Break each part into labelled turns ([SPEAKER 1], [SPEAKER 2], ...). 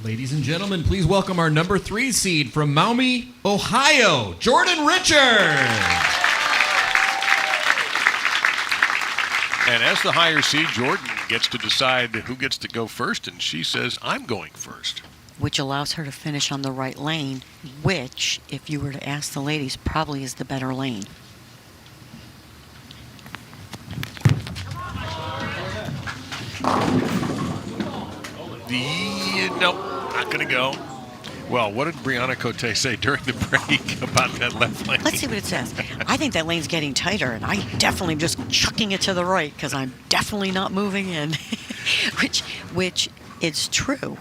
[SPEAKER 1] Ladies and gentlemen, please welcome our number 3 seed from Maumee, Ohio, Jordan Richard.
[SPEAKER 2] And as the higher seed, Jordan gets to decide who gets to go first, and she says, I'm going first.
[SPEAKER 3] Which allows her to finish on the right lane, which, if you were to ask the ladies, probably is the better lane.
[SPEAKER 2] Nope, not going to go. Well, what did Bryanna Cote say during the break about that left lane?
[SPEAKER 3] Let's see what it says. I think that lane's getting tighter, and I definitely am just chucking it to the right because I'm definitely not moving in, which is true.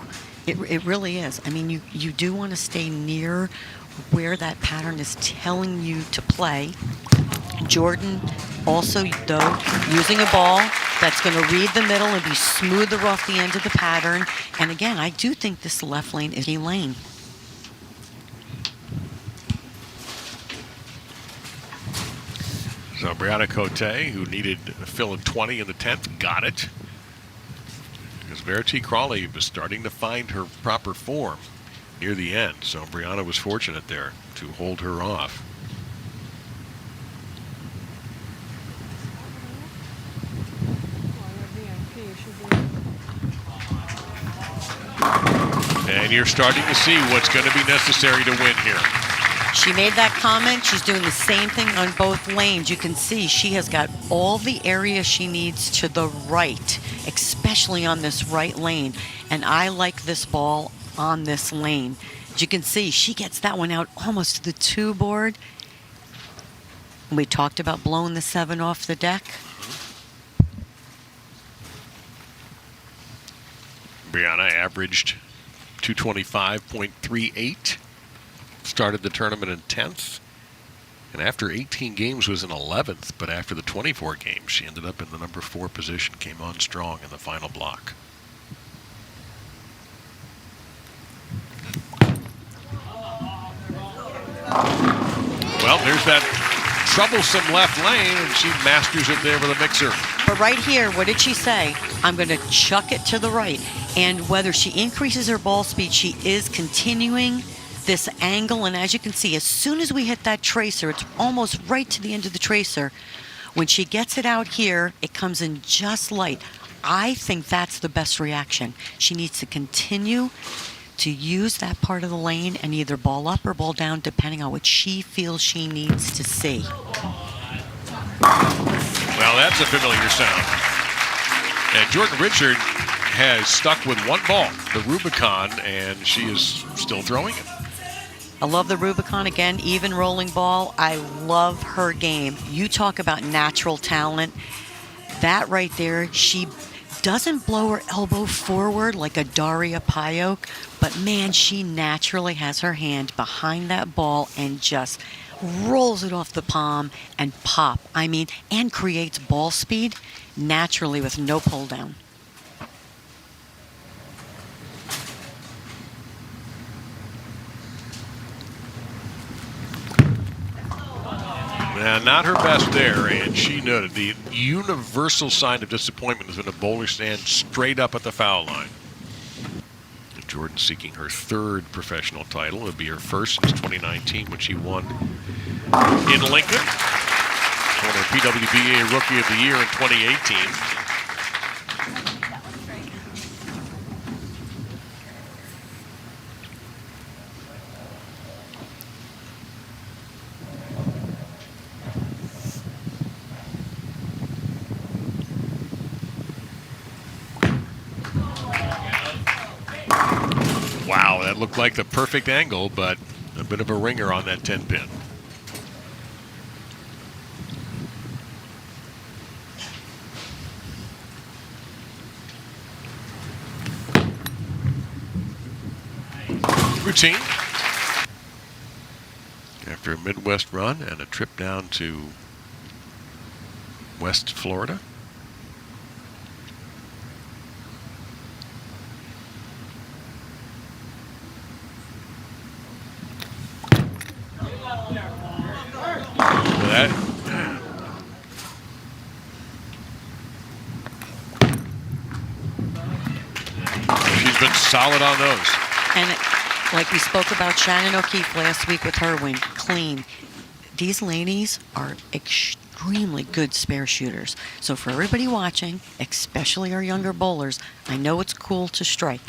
[SPEAKER 3] It really is. I mean, you do want to stay near where that pattern is telling you to play. Jordan also, though, using a ball that's going to read the middle and be smoother off the end of the pattern. And again, I do think this left lane is a lane.
[SPEAKER 2] So Bryanna Cote, who needed a fill of 20 in the 10th, got it. Because Verity Crawley was starting to find her proper form near the end. So Bryanna was fortunate there to hold her off. And you're starting to see what's going to be necessary to win here.
[SPEAKER 3] She made that comment. She's doing the same thing on both lanes. You can see she has got all the area she needs to the right, especially on this right lane. And I like this ball on this lane. As you can see, she gets that one out almost to the 2 board. We talked about blowing the 7 off the deck.
[SPEAKER 2] Bryanna averaged 225.38. Started the tournament in 10th. And after 18 games was in 11th. But after the 24 games, she ended up in the number 4 position. Came on strong in the final block. Well, there's that troublesome left lane, and she masters it there with a mixer.
[SPEAKER 3] But right here, what did she say? I'm going to chuck it to the right. And whether she increases her ball speed, she is continuing this angle. And as you can see, as soon as we hit that tracer, it's almost right to the end of the tracer. When she gets it out here, it comes in just light. I think that's the best reaction. She needs to continue to use that part of the lane and either ball up or ball down, depending on what she feels she needs to see.
[SPEAKER 2] Well, that's a familiar sound. And Jordan Richard has stuck with one ball, the Rubicon, and she is still throwing it.
[SPEAKER 3] I love the Rubicon. Again, even rolling ball. I love her game. You talk about natural talent. That right there, she doesn't blow her elbow forward like a Daria Payok, but man, she naturally has her hand behind that ball and just rolls it off the palm and pop. I mean, and creates ball speed naturally with no pull down.
[SPEAKER 2] Not her best there, and she noted the universal sign of disappointment is when a bowler stands straight up at the foul line. Jordan seeking her 3rd professional title. It would be her first since 2019 when she won in Lincoln. Won her PWBA Rookie of the Year in 2018. Wow, that looked like the perfect angle, but a bit of a ringer on that 10-pin. Routine. After a Midwest run and a trip down to West Florida. That she's been solid on those.
[SPEAKER 3] And like we spoke about Shannon O'Keefe last week with her win, clean. These ladies are extremely good spare shooters. So for everybody watching, especially our younger bowlers, I know it's cool to strike,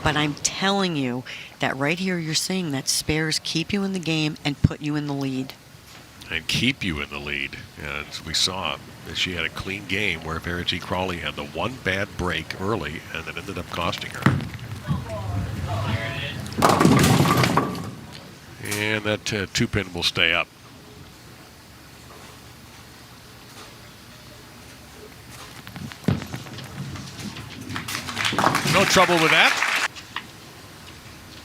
[SPEAKER 3] but I'm telling you that right here you're seeing that spares keep you in the game and put you in the lead.
[SPEAKER 2] And keep you in the lead. As we saw, that she had a clean game where Verity Crawley had the one bad break early and that ended up costing her. And that two-pin will stay up. No trouble with that.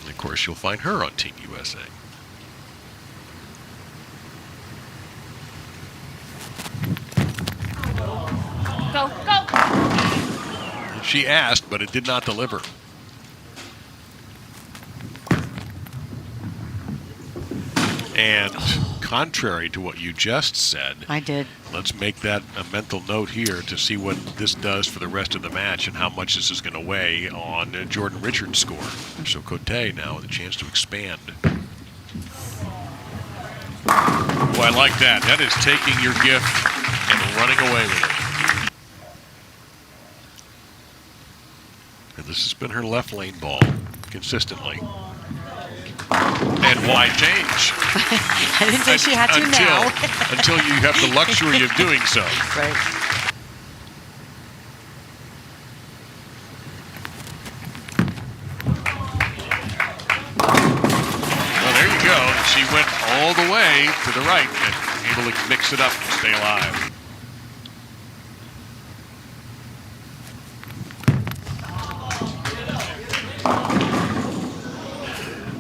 [SPEAKER 2] And of course, you'll find her on Team USA.
[SPEAKER 4] Go, go.
[SPEAKER 2] She asked, but it did not deliver. And contrary to what you just said,
[SPEAKER 3] I did.
[SPEAKER 2] Let's make that a mental note here to see what this does for the rest of the match and how much this is going to weigh on Jordan Richards' score. So Cote now with a chance to expand. Boy, I like that. That is taking your gift and running away with it. And this has been her left lane ball consistently. And why change?
[SPEAKER 3] I didn't say she had to now.
[SPEAKER 2] Until you have the luxury of doing so.
[SPEAKER 3] Right.
[SPEAKER 2] Well, there you go. She went all the way to the right and able to mix it up and stay alive.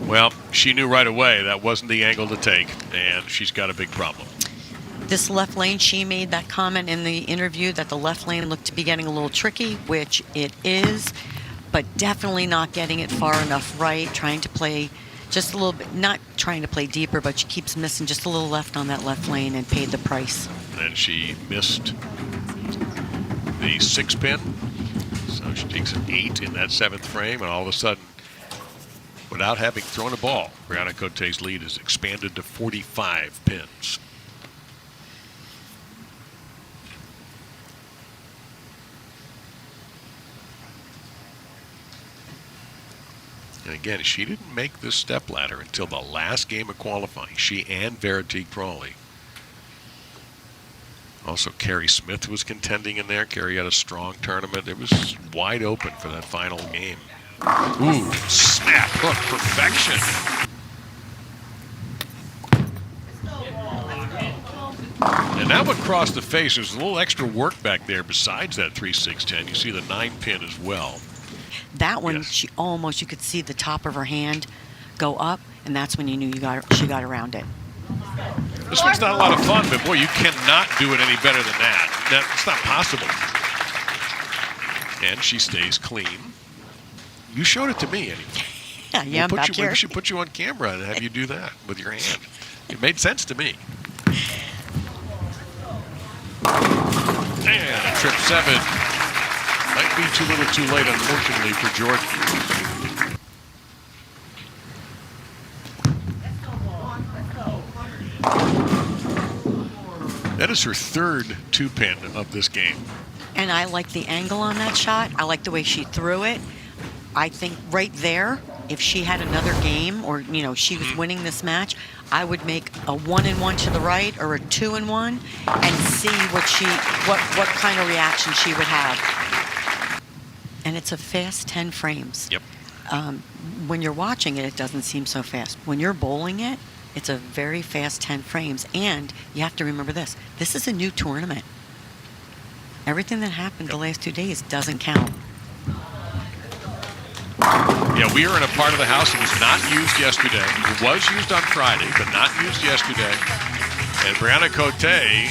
[SPEAKER 2] Well, she knew right away that wasn't the angle to take, and she's got a big problem.
[SPEAKER 3] This left lane, she made that comment in the interview that the left lane looked to be getting a little tricky, which it is, but definitely not getting it far enough right, trying to play just a little bit, not trying to play deeper, but she keeps missing just a little left on that left lane and paid the price.
[SPEAKER 2] And she missed the 6-pin, so she takes an 8 in that 7th frame, and all of a sudden, without having thrown a ball, Bryanna Cote's lead is expanded to 45 pins. And again, she didn't make this step ladder until the last game of qualifying. She and Verity Crawley. Also, Carrie Smith was contending in there. Carrie had a strong tournament. It was wide open for that final game. Ooh, snap hook perfection. And that one crossed the face. There's a little extra work back there besides that 3-6-10. You see the 9-pin as well.
[SPEAKER 3] That one,
[SPEAKER 2] Yes.
[SPEAKER 3] she almost, you could see the top of her hand go up, and that's when you knew she got around it.
[SPEAKER 2] This one's not a lot of fun, but boy, you cannot do it any better than that. It's not possible. And she stays clean. You showed it to me anyway.
[SPEAKER 3] Yeah, I'm back here.
[SPEAKER 2] We should put you on camera and have you do that with your hand. It made sense to me. And a trip 7. Might be too little too late, unfortunately, for Jordan. That is her 3rd 2-pin of this game.
[SPEAKER 3] And I like the angle on that shot. I like the way she threw it. I think right there, if she had another game or, she was winning this match, I would make a 1-1 to the right or a 2-1 and see what kind of reaction she would have. And it's a fast 10 frames.
[SPEAKER 2] Yep.
[SPEAKER 3] When you're watching it, it doesn't seem so fast. When you're bowling it, it's a very fast 10 frames. And you have to remember this. This is a new tournament. Everything that happened the last 2 days doesn't count.
[SPEAKER 2] Yeah, we are in a part of the house that was not used yesterday. It was used on Friday, but not used yesterday. And Bryanna Cote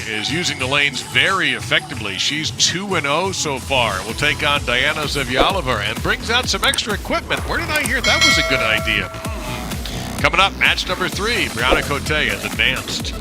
[SPEAKER 2] is using the lanes very effectively. She's 2-0 so far. Will take on Diana Zavjalova and brings out some extra equipment. Where did I hear that was a good idea? Coming up, match number 3. Bryanna Cote has advanced.